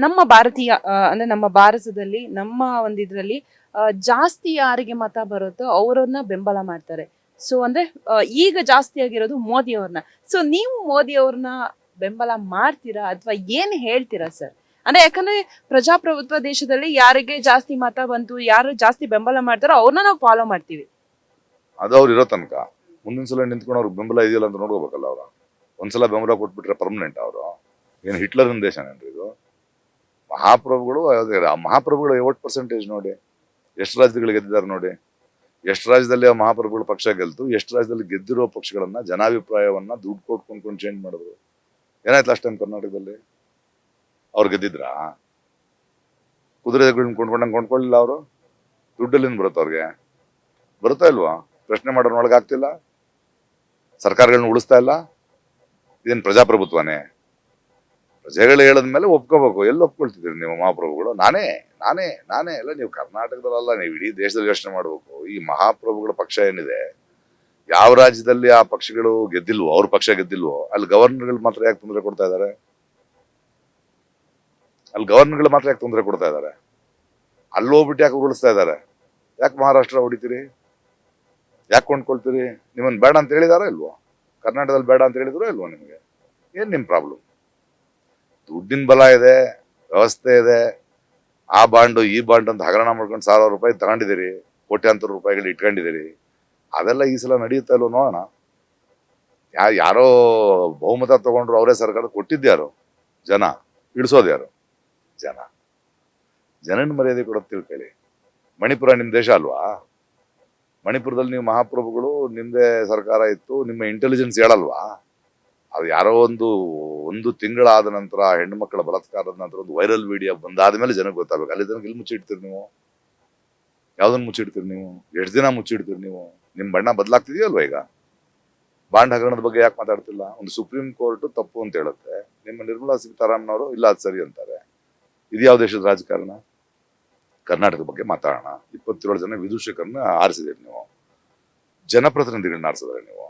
ನಮ್ಮ ಭಾರತೀಯ ಅಂದ್ರೆ ನಮ್ಮ ಭಾರತದಲ್ಲಿ ನಮ್ಮ ಒಂದು ಇದ್ರಲ್ಲಿ ಜಾಸ್ತಿ ಯಾರಿಗೆ ಮತ ಬರುತ್ತೋ ಅವರನ್ನ ಬೆಂಬಲ ಮಾಡ್ತಾರೆ. ಸೊ ಅಂದ್ರೆ ಈಗ ಜಾಸ್ತಿ ಆಗಿರೋದು ಮೋದಿ ಅವ್ರನ್ನ. ಸೊ ನೀವು ಮೋದಿ ಅವ್ರನ್ನ ಬೆಂಬಲ ಮಾಡ್ತೀರಾ ಅಥವಾ ಏನ್ ಹೇಳ್ತೀರಾ ಸರ್? ಅಂದ್ರೆ ಯಾಕಂದ್ರೆ ಪ್ರಜಾಪ್ರಭುತ್ವ ದೇಶದಲ್ಲಿ ಯಾರಿಗೆ ಜಾಸ್ತಿ ಮತ ಬಂತು, ಯಾರು ಜಾಸ್ತಿ ಬೆಂಬಲ ಮಾಡ್ತಾರೋ ಅವ್ರನ್ನ ನಾವು ಫಾಲೋ ಮಾಡ್ತೀವಿ. ಅದು ಅವ್ರು ಇರೋ ತನಕ ಮುಂದಿನ ಸಲ ನಿಂತ್ಕೊಂಡು ಅವ್ರಿಗೆ ಬೆಂಬಲ ಇದೆಯಲ್ಲ ಅಂತ ನೋಡ್ಕೋಬೇಕಲ್ಲ. ಅವ್ರು ಒಂದ್ಸಲ ಬೆಂಬಲ ಕೊಟ್ಬಿಟ್ರೆ ಪರ್ಮನೆಂಟ್. ಅವರು ಏನು ಹಿಟ್ಲರಿನ ದೇಶನೇನ್ರಿ ಇದು? ಮಹಾಪ್ರಭುಗಳು ಮಹಾಪ್ರಭುಗಳು ವೋಟ್ ಪರ್ಸೆಂಟೇಜ್ ನೋಡಿ, ಎಷ್ಟು ರಾಜ್ಯಗಳು ಗೆದ್ದಿದ್ದಾರೆ ನೋಡಿ. ಎಷ್ಟು ರಾಜ್ಯದಲ್ಲಿ ಆ ಮಹಾಪ್ರಭುಗಳ ಪಕ್ಷ ಗೆಲ್ತು, ಎಷ್ಟು ರಾಜ್ಯದಲ್ಲಿ ಗೆದ್ದಿರೋ ಪಕ್ಷಗಳನ್ನ ಜನಾಭಿಪ್ರಾಯವನ್ನ ದುಡ್ಡು ಕೊಟ್ಕೊಂಡು ಚೇಂಜ್ ಮಾಡಿದ್ರು. ಏನಾಯ್ತು ಲಾಸ್ಟ್ ಟೈಮ್ ಕರ್ನಾಟಕದಲ್ಲಿ? ಅವ್ರು ಗೆದ್ದಿದ್ರಾ? ಕುದುರೆಗಳನ್ನ ಕೊಂಡ್ಕೊಳ್ಳಿಲ್ಲ ಅವರು. ದುಡ್ಡಲ್ಲಿಂದ ಬರುತ್ತೆ ಅವ್ರಿಗೆ? ಬರುತ್ತಾ ಇಲ್ವಾ? ಪ್ರಶ್ನೆ ಮಾಡೋಣ ಒಳಗಾಗ್ತಿಲ್ಲ, ಸರ್ಕಾರಗಳನ್ನ ಉಳಿಸ್ತಾ ಇಲ್ಲ. ಇದೇನು ಪ್ರಜಾಪ್ರಭುತ್ವನೇ? ಪ್ರಜೆಗಳು ಹೇಳದ್ಮೇಲೆ ಒಪ್ಕೋಬೇಕು. ಎಲ್ಲಿ ಒಪ್ಕೊಳ್ತಿದ್ದೀರಿ ನೀವು ಮಹಾಪ್ರಭುಗಳು? ನಾನೇ ನಾನೇ ನಾನೇ ಎಲ್ಲ ನೀವು ಕರ್ನಾಟಕದಲ್ಲ, ನೀವು ಇಡೀ ದೇಶದಲ್ಲಿ ಯೋಚನೆ ಮಾಡ್ಬೇಕು. ಈ ಮಹಾಪ್ರಭುಗಳ ಪಕ್ಷ ಏನಿದೆ, ಯಾವ ರಾಜ್ಯದಲ್ಲಿ ಆ ಪಕ್ಷಗಳು ಗೆದ್ದಿಲ್ವೋ, ಅವ್ರ ಪಕ್ಷ ಗೆದ್ದಿಲ್ವೋ, ಅಲ್ಲಿ ಗವರ್ನರ್ಗಳು ಮಾತ್ರ ಯಾಕೆ ತೊಂದರೆ ಕೊಡ್ತಾ ಇದ್ದಾರೆ? ಅಲ್ಲಿ ಗವರ್ನರ್ಗಳು ಮಾತ್ರ ಯಾಕೆ ತೊಂದರೆ ಕೊಡ್ತಾ ಇದ್ದಾರೆ? ಅಲ್ಲಿ ಹೋಗ್ಬಿಟ್ಟು ಯಾಕೆ ಉರುಳಿಸ್ತಾ ಇದ್ದಾರೆ? ಯಾಕೆ ಮಹಾರಾಷ್ಟ್ರ ಹೊಡಿತೀರಿ? ಯಾಕೆ ಕೊಂಡ್ಕೊಳ್ತೀರಿ? ನಿಮ್ಮನ್ನು ಬೇಡ ಅಂತ ಹೇಳಿದಾರೋ ಇಲ್ವೋ? ಕರ್ನಾಟಕದಲ್ಲಿ ಬೇಡ ಅಂತ ಹೇಳಿದ್ರು ಇಲ್ವೋ ನಿಮಗೆ? ಏನ್ ನಿಮ್ ಪ್ರಾಬ್ಲಮ್? ದುಡ್ಡಿನ ಬಲ ಇದೆ, ವ್ಯವಸ್ಥೆ ಇದೆ. ಆ ಬಾಂಡು ಈ ಬಾಂಡ್ ಅಂತ ಹಗರಣ ಮಾಡ್ಕೊಂಡು ₹1,000 ತಗೊಂಡಿದ್ದೀರಿ, ಕೋಟ್ಯಾಂತರ ರೂಪಾಯಿಗಳು ಇಟ್ಕೊಂಡಿದ್ದೀರಿ. ಅದೆಲ್ಲ ಈ ಸಲ ನಡೆಯುತ್ತಾ ಇಲ್ವೋ ನೋಡೋಣ. ಯಾರೋ ಬಹುಮತ ತಗೊಂಡ್ರು, ಅವರೇ ಸರ್ಕಾರ ಕೊಟ್ಟಿದ್ಯಾರು? ಜನ. ಇಳಿಸೋದು ಯಾರು? ಜನ. ಜನನ ಮರ್ಯಾದೆ ಕೊಡೋದು ತಿಳ್ಕೊಳ್ಳಿ. ಮಣಿಪುರ ನಿಮ್ ದೇಶ ಅಲ್ವಾ? ಮಣಿಪುರದಲ್ಲಿ ನೀವು ಮಹಾಪ್ರಭುಗಳು, ನಿಮ್ದೇ ಸರ್ಕಾರ ಇತ್ತು, ನಿಮ್ಮ ಇಂಟೆಲಿಜೆನ್ಸ್ ಹೇಳಲ್ವಾ? ಅದು ಯಾರೋ ಒಂದು ತಿಂಗಳಾದ ನಂತರ, ಹೆಣ್ಣು ಮಕ್ಕಳ ಬಲಾತ್ಕಾರದ ನಂತರ ಒಂದು ವೈರಲ್ ವಿಡಿಯೋ ಬಂದಾದ್ಮೇಲೆ ಜನಕ್ಕೆ ಗೊತ್ತಾಗಬೇಕು. ಅಲ್ಲಿ ತನಕ ಇಲ್ಲಿ ಮುಚ್ಚಿಡ್ತೀರಿ ನೀವು? ಯಾವ್ದನ್ನ ಮುಚ್ಚಿಡ್ತೀರಿ ನೀವು? ಎಷ್ಟು ದಿನ ಮುಚ್ಚಿಡ್ತೀರಿ ನೀವು? ನಿಮ್ ಬಣ್ಣ ಬದಲಾಗ್ತಿದೆಯಲ್ವಾ ಈಗ? ಬಾಂಡ್ ಹಗರಣದ ಬಗ್ಗೆ ಯಾಕೆ ಮಾತಾಡ್ತಿಲ್ಲ? ಒಂದು ಸುಪ್ರೀಂ ಕೋರ್ಟ್ ತಪ್ಪು ಅಂತ ಹೇಳುತ್ತೆ, ನಿಮ್ಮ ನಿರ್ಮಲಾ ಸೀತಾರಾಮನ್ ಇಲ್ಲ ಅದು ಸರಿ ಅಂತಾರೆ. ಇದು ಯಾವ ದೇಶದ ರಾಜಕಾರಣ? ಕರ್ನಾಟಕದ ಬಗ್ಗೆ ಮಾತಾಡೋಣ. 27 ಜನ ವಿದೂಷಕರನ್ನ ಆರಿಸಿದ್ದೀರಿ ನೀವು, ಜನಪ್ರತಿನಿಧಿಗಳನ್ನ ಆರಿಸಿದ್ರೆ ನೀವು.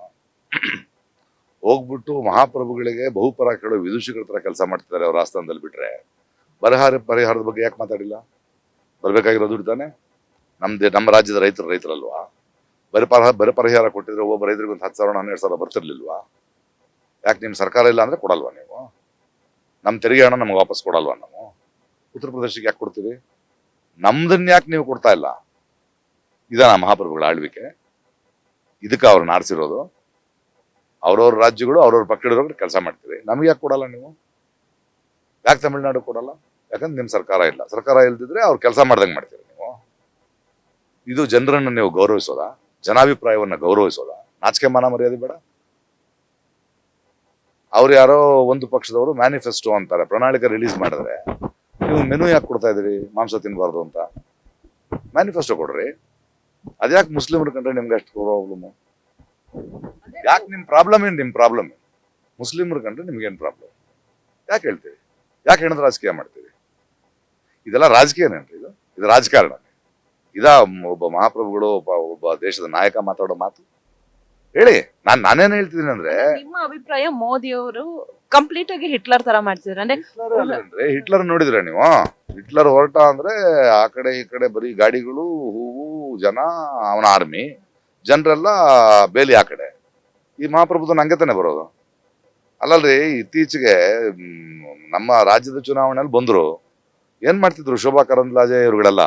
ಹೋಗ್ಬಿಟ್ಟು ಮಹಾಪ್ರಭುಗಳಿಗೆ ಬಹುಪರ ಕೇಳೋ ವಿದೂಷಕರ ತರ ಕೆಲಸ ಮಾಡ್ತಿದ್ದಾರೆ ಅವ್ರ ಆಸ್ಥಾನದಲ್ಲಿ. ಬಿಟ್ರೆ ಪರಿಹಾರದ ಬಗ್ಗೆ ಯಾಕೆ ಮಾತಾಡಿಲ್ಲ? ಬರ್ಬೇಕಾಗಿರೋ ದುಡ್ಡು ತಾನೆ ನಮ್ಮ ರಾಜ್ಯದ ರೈತರಲ್ವಾ? ಬರ ಪರಿಹಾರ ಕೊಟ್ಟಿದ್ರೆ ಒಬ್ಬ ರೈತರಿಗೆ ಒಂದು 10,000 12,000 ಬರ್ತಿರ್ಲಿಲ್ವಾ? ಯಾಕೆ ನಿಮ್ ಸರ್ಕಾರ ಇಲ್ಲ ಅಂದ್ರೆ ಕೊಡಲ್ವಾ ನೀವು? ನಮ್ಮ ತೆರಿಗೆ ಹಣ ನಮ್ಗೆ ವಾಪಸ್ ಕೊಡಲ್ವಾ ನಾವು? ಉತ್ತರ ಪ್ರದೇಶಕ್ಕೆ ಯಾಕೆ ಕೊಡ್ತೀವಿ? ನಮ್ದನ್ನ ಯಾಕೆ ನೀವು ಕೊಡ್ತಾ ಇಲ್ಲ? ಇದಾನ ಮಹಾಪ್ರಭುಗಳ ಆಳ್ವಿಕೆ? ಇದಕ್ಕ ಅವ್ರನ್ನ ಆರಿಸಿರೋದು? ಅವ್ರವ್ರ ರಾಜ್ಯಗಳು ಅವ್ರವ್ರ ಪಕ್ಷದವ್ರ ಕೆಲಸ ಮಾಡ್ತೀರಿ. ನಮ್ಗೆ ಯಾಕೆ ಕೊಡಲ್ಲ ನೀವು? ಯಾಕೆ ತಮಿಳ್ನಾಡು ಕೊಡಲ್ಲ? ಯಾಕಂದ್ರೆ ನಿಮ್ ಸರ್ಕಾರ ಇಲ್ಲ. ಸರ್ಕಾರ ಇಲ್ದಿದ್ರೆ ಅವ್ರು ಕೆಲಸ ಮಾಡ್ದಂಗೆ ಮಾಡ್ತೀರಿ ನೀವು. ಇದು ಜನರನ್ನ ನೀವು ಗೌರವಿಸೋದ? ಜನಾಭಿಪ್ರಾಯವನ್ನ ಗೌರವಿಸೋದ? ನಾಚಿಕೆ ಮಾನ ಮರ್ಯಾದೆ ಬೇಡ? ಅವ್ರು ಯಾರೋ ಒಂದು ಪಕ್ಷದವರು ಮ್ಯಾನಿಫೆಸ್ಟೋ ಅಂತಾರೆ, ಪ್ರಣಾಳಿಕೆ ರಿಲೀಸ್ ಮಾಡಿದ್ರೆ ನೀವು ಮೆನು ಯಾಕೆ ಕೊಡ್ತಾ ಇದೀರಿ? ಮಾಂಸ ತಿನ್ಬಾರ್ದು ಅಂತ ಮ್ಯಾನಿಫೆಸ್ಟೋ ಕೊಡ್ರಿ. ಅದ್ಯಾಕೆ ಮುಸ್ಲಿಮ್ರ ಕಂಡ್ರೆ ನಿಮ್ಗೆ ಅಷ್ಟು ಪ್ರಾಬ್ಲಮ್? ಯಾಕೆ ನಿಮ್ ಪ್ರಾಬ್ಲಮ್ ಏನ್? ನಿಮ್ ಪ್ರಾಬ್ಲಮ್ ಮುಸ್ಲಿಮ್ರ ಕಂಡ್ರೆ ನಿಮ್ಗೇನ್ ಪ್ರಾಬ್ಲಮ್? ಯಾಕೆ ಹೇಳ್ತೀರಿ? ಯಾಕೆ ಹೆಣದ ರಾಜಕೀಯ ಮಾಡ್ತೀರಿ? ಇದೆಲ್ಲ ರಾಜಕೀಯನೇನ್ರಿ? ಇದು ರಾಜಕಾರಣ? ಒಬ್ಬ ಮಹಾಪ್ರಭುಗಳು, ಒಬ್ಬ ದೇಶದ ನಾಯಕ ಮಾತಾಡೋ ಮಾತು? ಹೇಳಿ. ನಾನೇನ್ ಹೇಳ್ತಿದ್ದೀನಿ ಅಂದ್ರೆ, ನಿಮ್ಮ ಅಭಿಪ್ರಾಯ ಮೋದಿ ಅವರು ಕಂಪ್ಲೀಟ್ ಆಗಿ ಹಿಟ್ಲರ್ ತರ ಮಾಡ್ತಿದ್ರು ಅಂದ್ರೆ? ಹಿಟ್ಲರ್ ನೋಡಿದ್ರೆ ನೀವು? ಹಿಟ್ಲರ್ ಹೊರಟ ಅಂದ್ರೆ ಆ ಕಡೆ ಈ ಕಡೆ ಬರೀ ಗಾಡಿಗಳು, ಹೂವು, ಜನ, ಅವನ ಆರ್ಮಿ, ಜನರೆಲ್ಲ ಬೇಲಿ ಆ ಕಡೆ. ಈ ಮಹಾಪ್ರಭುತ್ವ ಹಂಗೆ ತಾನೆ ಬರೋದು? ಅಲ್ಲಲ್ರಿ, ಇತ್ತೀಚೆಗೆ ನಮ್ಮ ರಾಜ್ಯದ ಚುನಾವಣೆಯಲ್ಲಿ ಬಂದ್ರು. ಏನ್ ಮಾಡ್ತಿದ್ರು ಶೋಭಾ ಕರಂದ್ಲಾಜೆ ಇವ್ರುಗಳೆಲ್ಲ?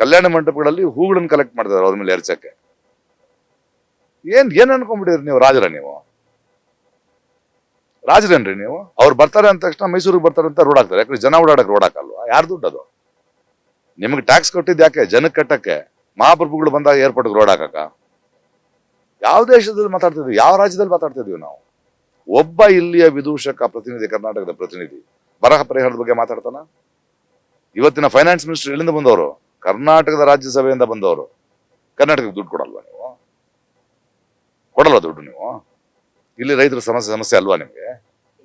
ಕಲ್ಯಾಣ ಮಂಟಪಗಳಲ್ಲಿ ಹೂಗಳನ್ನ ಕಲೆಕ್ಟ್ ಮಾಡ್ತಿದ್ರು ಅವ್ರ ಮೇಲೆ ಎರಚಕ್ಕೆ. ಏನ್ ಅನ್ಕೊಂಡ್ಬಿಟ್ಟಿದ್ರಿ ನೀವು? ರಾಜರ ನೀವು? ರಾಜರೇನ್ರಿ ನೀವು? ಅವ್ರು ಬರ್ತಾರೆ ಅಂದ ತಕ್ಷಣ ಮೈಸೂರಿಗೆ ಬರ್ತಾರೆ ಅಂತ ರೋಡ್ ಹಾಕ್ತಾರೆ. ಯಾಕಂದ್ರೆ ಜನ ಓಡಾಡಕ್ ರೋಡ್ ಹಾಕಲ್ವಾ? ಯಾರು ದುಡ್ಡು ಅದು? ನಿಮ್ಗೆ ಟ್ಯಾಕ್ಸ್ ಕೊಟ್ಟಿದ್ ಯಾಕೆ? ಜನಕ್ಕೆ ಕಟ್ಟಕ್ಕೆ. ಮಹಾಪ್ರಭುಗಳು ಬಂದಾಗ ಏರ್ಪೋರ್ಟ್ಗೆ ರೋಡ್ ಹಾಕಕ್ಕ? ಯಾವ ದೇಶದಲ್ಲಿ ಮಾತಾಡ್ತಿದ್ವಿ? ಯಾವ ರಾಜ್ಯದಲ್ಲಿ ಮಾತಾಡ್ತಿದ್ವಿ ನಾವು? ಒಬ್ಬ ಇಲ್ಲಿಯ ವಿದೂಷಕ ಪ್ರತಿನಿಧಿ, ಕರ್ನಾಟಕದ ಪ್ರತಿನಿಧಿ ಬರಹ ಪರಿಹಾರದ ಬಗ್ಗೆ ಮಾತಾಡ್ತಾನ? ಇವತ್ತಿನ ಫೈನಾನ್ಸ್ ಮಿನಿಸ್ಟರ್ ಎಲ್ಲಿಂದ ಬಂದವರು? ಕರ್ನಾಟಕದ ರಾಜ್ಯಸಭೆಯಿಂದ ಬಂದವರು. ಕರ್ನಾಟಕಕ್ಕೆ ದುಡ್ಡು ಕೊಡಲ್ವಾ ನೀವು? ಕೊಡಲ್ವಾ ದುಡ್ಡು ನೀವು? ಇಲ್ಲಿ ರೈತರ ಸಮಸ್ಯೆ ಅಲ್ವಾ ನಿಮ್ಗೆ?